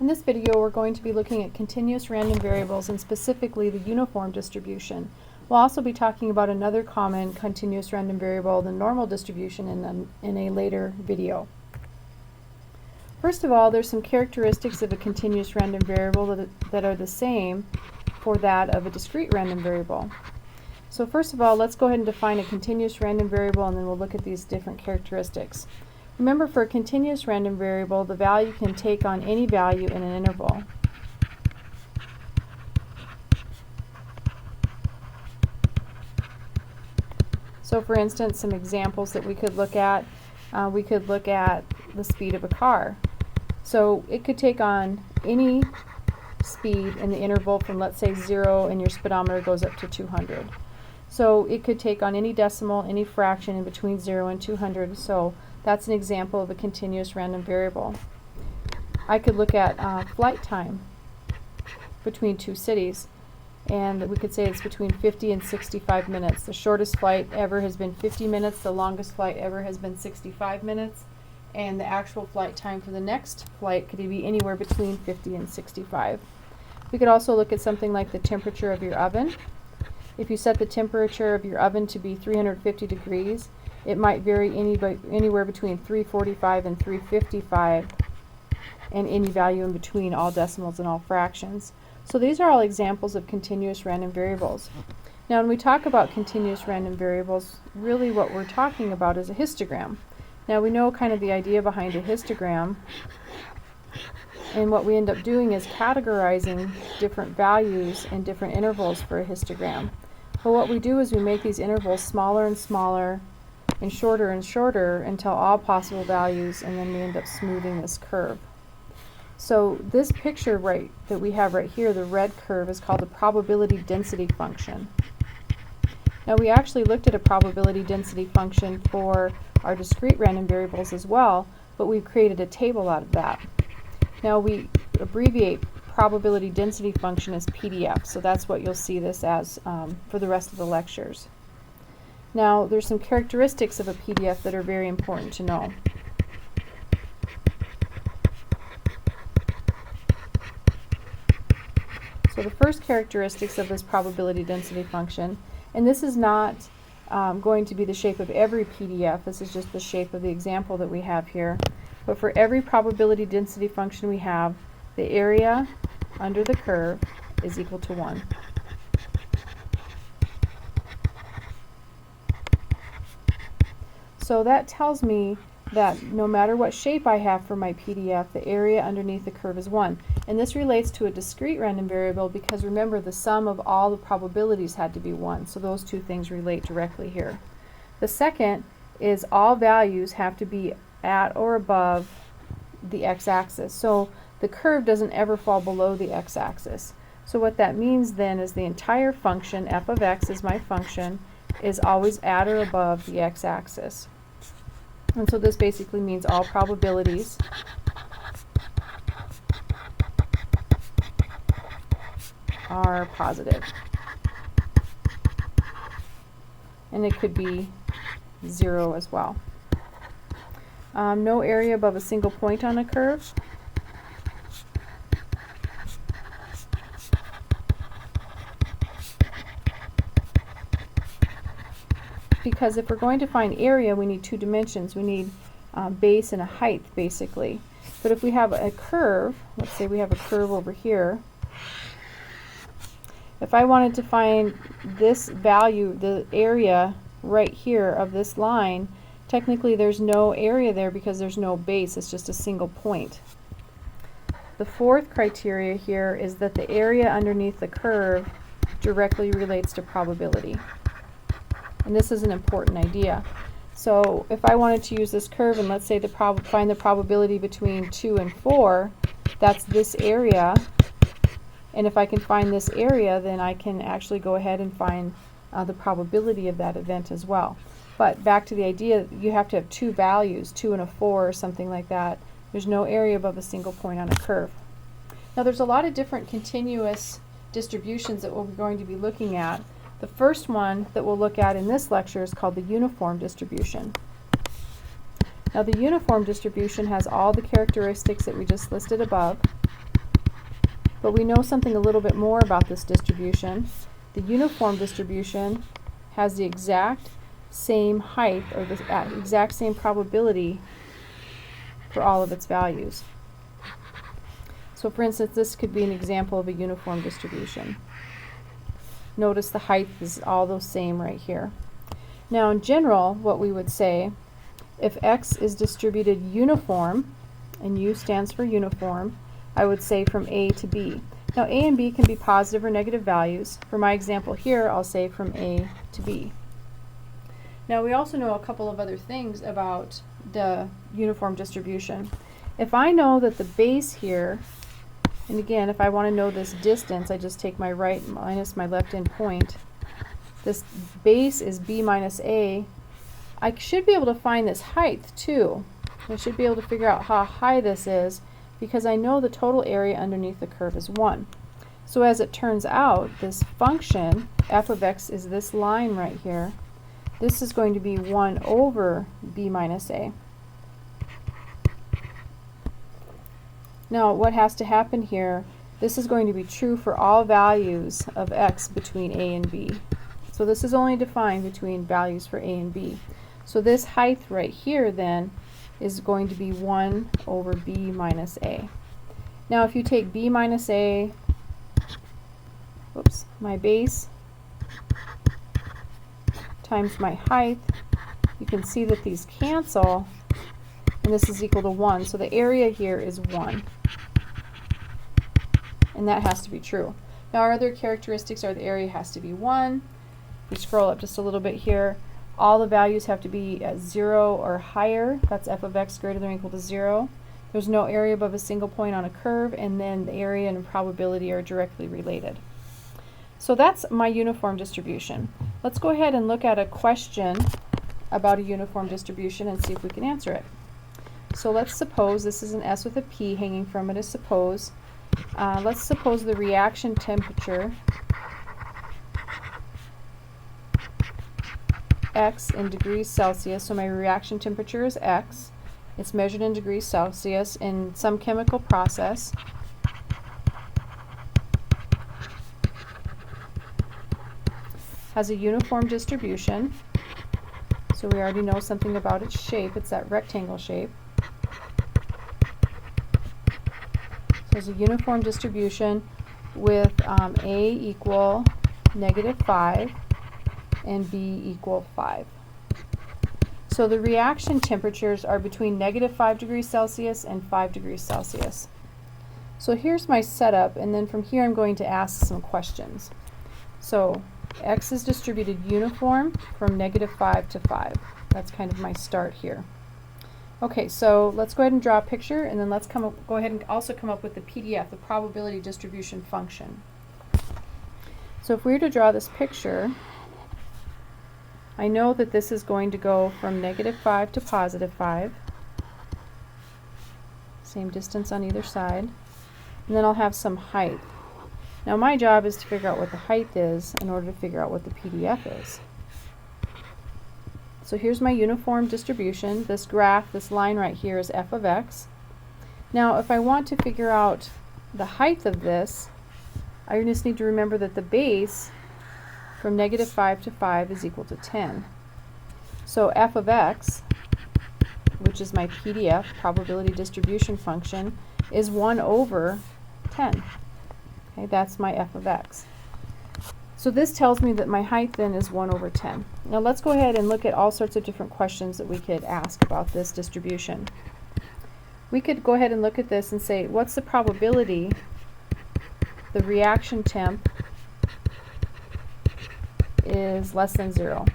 In this video, we're going to be looking at continuous random variables and specifically the uniform distribution. We'll also be talking about another common continuous random variable, the normal distribution, in a later video. First of all, there's some characteristics of a continuous random variable that are the same for that of a discrete random variable. So first of all, let's go ahead and define a continuous random variable, and then we'll look at these different characteristics. Remember, for a continuous random variable, the value can take on any value in an interval. So for instance, some examples that we could look at the speed of a car. So it could take on any speed in the interval from, let's say, 0 and your speedometer goes up to 200. So it could take on any decimal, any fraction in between 0 and 200. So that's an example of a continuous random variable. I could look at flight time between two cities, and we could say it's between 50 and 65 minutes. The shortest flight ever has been 50 minutes, the longest flight ever has been 65 minutes, and the actual flight time for the next flight could be anywhere between 50 and 65. We could also look at something like the temperature of your oven. If you set the temperature of your oven to be 350 degrees, it might vary anywhere between 345 and 355, and any value in between, all decimals and all fractions. So these are all examples of continuous random variables. Now when we talk about continuous random variables, really what we're talking about is a histogram. Now we know kind of the idea behind a histogram, and what we end up doing is categorizing different values in different intervals for a histogram. But what we do is we make these intervals smaller and smaller and shorter until all possible values, and then we end up smoothing this curve. So this picture that we have right here, the red curve, is called the probability density function. Now we actually looked at a probability density function for our discrete random variables as well, but we've created a table out of that. Now we abbreviate probability density function as PDF, so that's what you'll see this as for the rest of the lectures. Now there's some characteristics of a PDF that are very important to know. So the first characteristics of this probability density function, and this is not going to be the shape of every PDF, this is just the shape of the example that we have here, but for every probability density function we have, the area under the curve is equal to 1. So that tells me that no matter what shape I have for my PDF, the area underneath the curve is 1. And this relates to a discrete random variable because remember, the sum of all the probabilities had to be 1. So those two things relate directly here. The second is all values have to be at or above the x-axis. So the curve doesn't ever fall below the x-axis. So what that means then is the entire function, f of x is my function, is always at or above the x-axis. And so this basically means all probabilities are positive. And it could be 0 as well. No area above a single point on a curve. Because if we're going to find area, we need two dimensions. We need base and a height, basically. But if we have a curve, let's say we have a curve over here, if I wanted to find this value, the area right here of this line, technically there's no area there because there's no base, it's just a single point. The fourth criteria here is that the area underneath the curve directly relates to probability. And this is an important idea. So if I wanted to use this curve and let's say to find the probability between 2 and 4, that's this area. And if I can find this area, then I can actually go ahead and find the probability of that event as well. But back to the idea, you have to have two values, 2 and a 4 or something like that. There's no area above a single point on a curve. Now there's a lot of different continuous distributions that we're going to be looking at. The first one that we'll look at in this lecture is called the uniform distribution. Now the uniform distribution has all the characteristics that we just listed above. but we know something a little bit more about this distribution. The uniform distribution has the exact same height, or the exact same probability for all of its values. So for instance, this could be an example of a uniform distribution. Notice the height is all the same right here. Now in general, what we would say, if x is distributed uniform, and U stands for uniform, I would say from A to B. Now A and B can be positive or negative values. For my example here, I'll say from A to B. Now we also know a couple of other things about the uniform distribution. If I know that the base here, and again, if I want to know this distance, I just take my right minus my left end point. This base is B minus A. I should be able to find this height too. I should be able to figure out how high this is because I know the total area underneath the curve is 1. So as it turns out, this function, f of x, is this line right here. This is going to be 1 over B minus A. Now what has to happen here, this is going to be true for all values of x between A and B. So this is only defined between values for A and B. So this height right here then is going to be 1 over B minus A. Now if you take B minus A, oops, my base times my height, you can see that these cancel, and this is equal to 1. So the area here is 1. And that has to be true. Now our other characteristics are the area has to be 1. If we scroll up just a little bit here, all the values have to be at 0 or higher. That's f of x greater than or equal to 0. There's no area above a single point on a curve, and then the area and probability are directly related. So that's my uniform distribution. Let's go ahead and look at a question about a uniform distribution and see if we can answer it. So let's suppose this is an S with a P hanging from it. Let's suppose the reaction temperature X in degrees Celsius. So my reaction temperature is X. It's measured in degrees Celsius in some chemical process. Has a uniform distribution. So we already know something about its shape. It's that rectangle shape. So it's a uniform distribution with A equal -5 and B equal 5. So the reaction temperatures are between -5 degrees Celsius and 5 degrees Celsius. So here's my setup, and then from here I'm going to ask some questions. So X is distributed uniform from -5 to 5. That's kind of my start here. Okay, so let's go ahead and draw a picture, and then let's go ahead and also come up with the PDF, the probability distribution function. So if we were to draw this picture, I know that this is going to go from -5 to +5. Same distance on either side. And then I'll have some height. Now my job is to figure out what the height is in order to figure out what the PDF is. So here's my uniform distribution. This graph, this line right here is f of x. Now if I want to figure out the height of this, I just need to remember that the base from -5 to 5 is equal to 10. So f of x, which is my PDF, probability distribution function, is 1 over 10. Okay, that's my f of x. So this tells me that my height then is 1 over 10. Now let's go ahead and look at all sorts of different questions that we could ask about this distribution. We could go ahead and look at this and say, what's the probability the reaction temp is less than 0?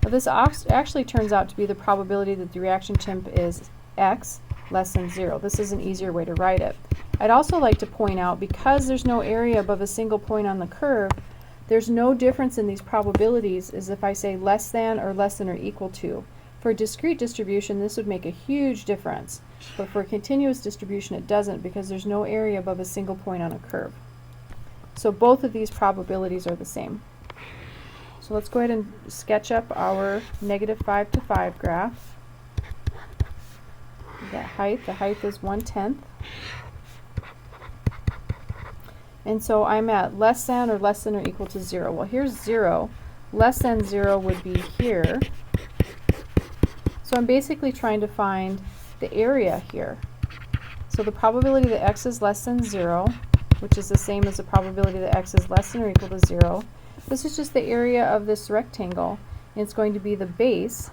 Now this actually turns out to be the probability that the reaction temp is x less than 0. This is an easier way to write it. I'd also like to point out, because there's no area above a single point on the curve, there's no difference in these probabilities as if I say less than or equal to. For a discrete distribution, this would make a huge difference, but for a continuous distribution it doesn't, because there's no area above a single point on a curve. So both of these probabilities are the same. So let's go ahead and sketch up our -5 to 5 graph. the height is 1/10. And so I'm at less than or equal to 0. Well, here's 0. Less than 0 would be here. So I'm basically trying to find the area here. So the probability that x is less than 0, which is the same as the probability that x is less than or equal to 0, this is just the area of this rectangle. And it's going to be the base,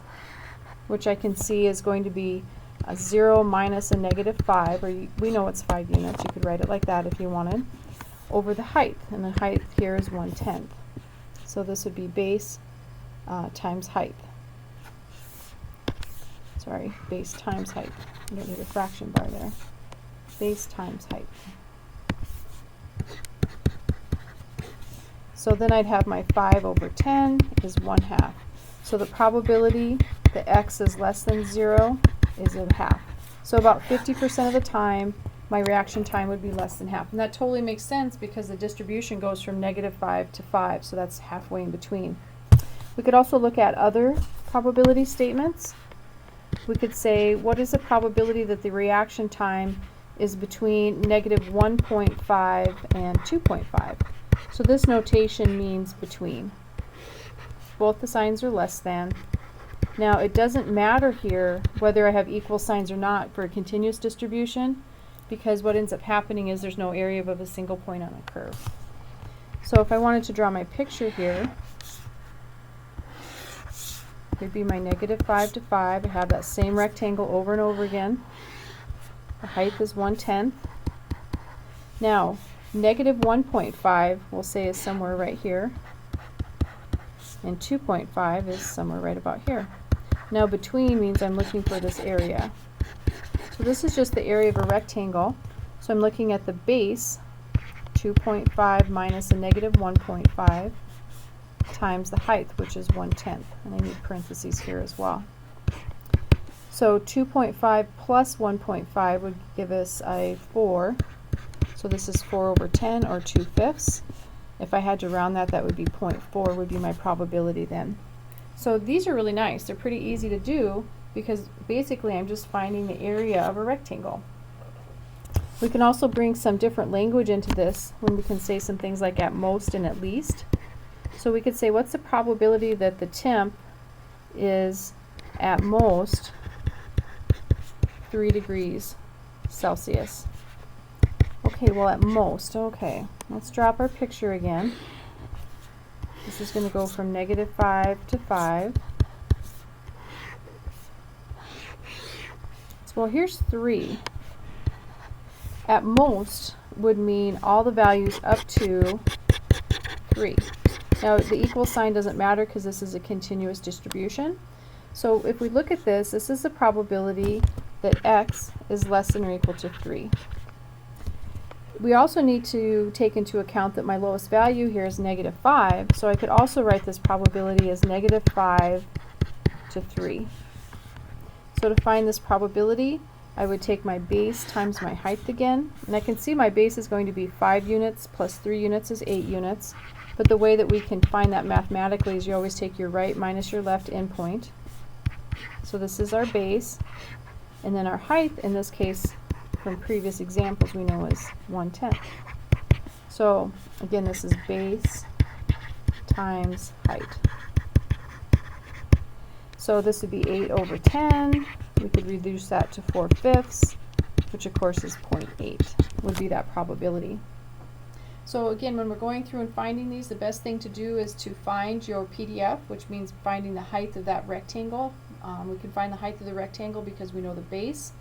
which I can see is going to be a 0 minus a -5, or we know it's 5 units. You could write it like that if you wanted, over the height. And the height here is 1/10. So this would be base times height. Sorry, base times height. I don't need a fraction bar there. Base times height. So then I'd have my 5 over 10 is 1/2. So the probability that x is less than 0 is 1/2. So about 50% of the time, my reaction time would be less than half. And that totally makes sense because the distribution goes from -5 to 5, so that's halfway in between. We could also look at other probability statements. We could say, what is the probability that the reaction time is between -1.5 and 2.5? So this notation means between. Both the signs are less than. Now it doesn't matter here whether I have equal signs or not for a continuous distribution, because what ends up happening is there's no area above a single point on a curve. So if I wanted to draw my picture here, here'd be my -5 to 5. I have that same rectangle over and over again. The height is 1/10. Now, -1.5 we'll say is somewhere right here, and 2.5 is somewhere right about here. Now between means I'm looking for this area. So this is just the area of a rectangle. So I'm looking at the base, 2.5 minus a -1.5 times the height, which is 1/10. And I need parentheses here as well. So 2.5 plus 1.5 would give us a 4. So this is 4 over 10, or 2/5. If I had to round that, that would be 0.4 would be my probability then. So these are really nice. They're pretty easy to do because basically I'm just finding the area of a rectangle. We can also bring some different language into this when we can say some things like at most and at least. So we could say, what's the probability that the temp is at most 3 degrees Celsius? Okay, well at most, okay. Let's drop our picture again. This is going to go from -5 to 5. So, well, here's 3. At most would mean all the values up to 3. Now the equal sign doesn't matter because this is a continuous distribution. So if we look at this, this is the probability that x is less than or equal to 3. We also need to take into account that my lowest value here is -5, so I could also write this probability as -5 to 3. So to find this probability, I would take my base times my height again, and I can see my base is going to be 5 units plus 3 units is 8 units, but the way that we can find that mathematically is you always take your right minus your left endpoint. So this is our base, and then our height, in this case, from previous examples we know is 1/10. So again, this is base times height. So this would be 8 over 10. We could reduce that to 4/5, which of course is 0.8 would be that probability. So again, when we're going through and finding these, the best thing to do is to find your PDF, which means finding the height of that rectangle. We can find the height of the rectangle because we know the base.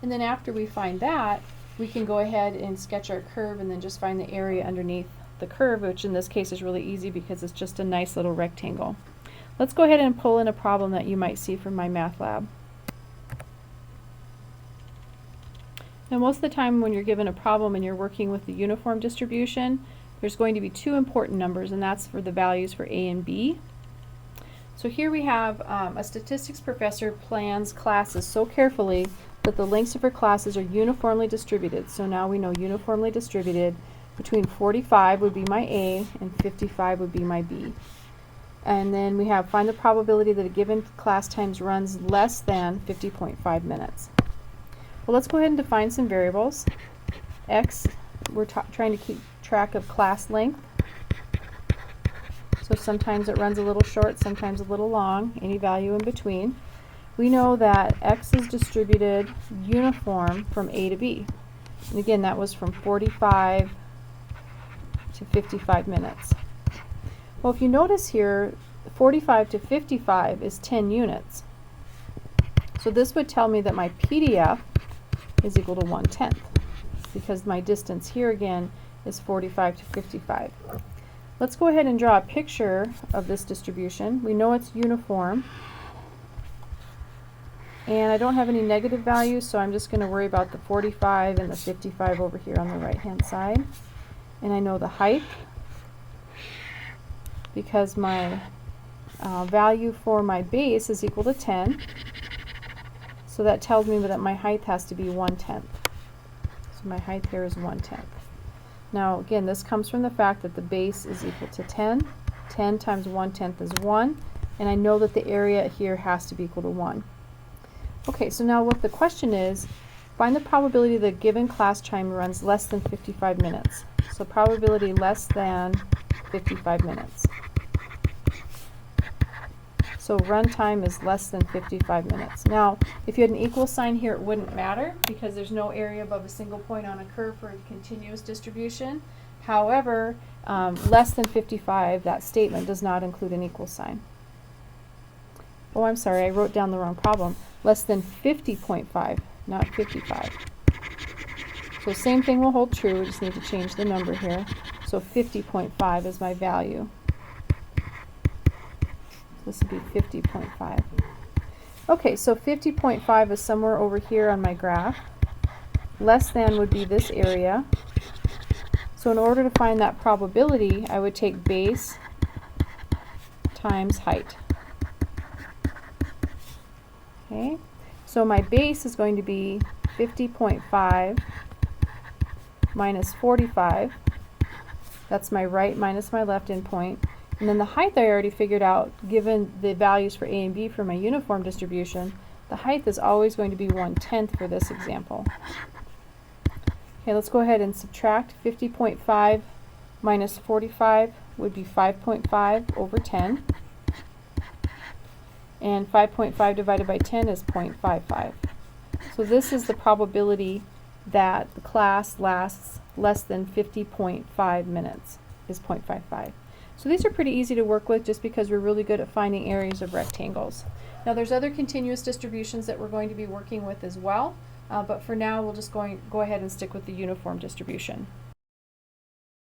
And then after we find that, we can go ahead and sketch our curve and then just find the area underneath the curve, which in this case is really easy because it's just a nice little rectangle. Let's go ahead and pull in a problem that you might see from my math lab. Now most of the time when you're given a problem and you're working with the uniform distribution, there's going to be 2 important numbers, and that's for the values for A and B. So here we have a statistics professor plans classes so carefully that the lengths of her classes are uniformly distributed. So now we know uniformly distributed between 45 would be my A and 55 would be my B. And then we have find the probability that a given class times runs less than 50.5 minutes. Well, let's go ahead and define some variables. X, we're trying to keep track of class length. So sometimes it runs a little short, sometimes a little long, any value in between. We know that X is distributed uniform from A to B. And again, that was from 45 to 55 minutes. Well, if you notice here, 45 to 55 is 10 units. So this would tell me that my PDF is equal to 1/10, because my distance here again is 45 to 55. Let's go ahead and draw a picture of this distribution. We know it's uniform. And I don't have any negative values, so I'm just going to worry about the 45 and the 55 over here on the right-hand side. And I know the height, because my value for my base is equal to 10. So that tells me that my height has to be 1/10. So my height here is 1/10. Now again, this comes from the fact that the base is equal to 10. 10 times 1/10 is 1. And I know that the area here has to be equal to 1. Okay, so now what the question is, find the probability that a given class time runs less than 55 minutes. So probability less than 55 minutes. So runtime is less than 55 minutes. Now, if you had an equal sign here, it wouldn't matter because there's no area above a single point on a curve for a continuous distribution. However, less than 55, that statement does not include an equal sign. Oh, I'm sorry, I wrote down the wrong problem. Less than 50.5, not 55. So same thing will hold true, we just need to change the number here. So 50.5 is my value. This would be 50.5. Okay, so 50.5 is somewhere over here on my graph. Less than would be this area. So in order to find that probability, I would take base times height. Okay, so my base is going to be 50.5 minus 45. That's my right minus my left endpoint. And then the height I already figured out, given the values for A and B for my uniform distribution, the height is always going to be 1/10 for this example. Okay, let's go ahead and subtract. 50.5 minus 45 would be 5.5 over 10. And 5.5 divided by 10 is 0.55. So this is the probability that the class lasts less than 50.5 minutes, is 0.55. So these are pretty easy to work with just because we're really good at finding areas of rectangles. Now there's other continuous distributions that we're going to be working with as well, but for now we'll just go ahead and stick with the uniform distribution.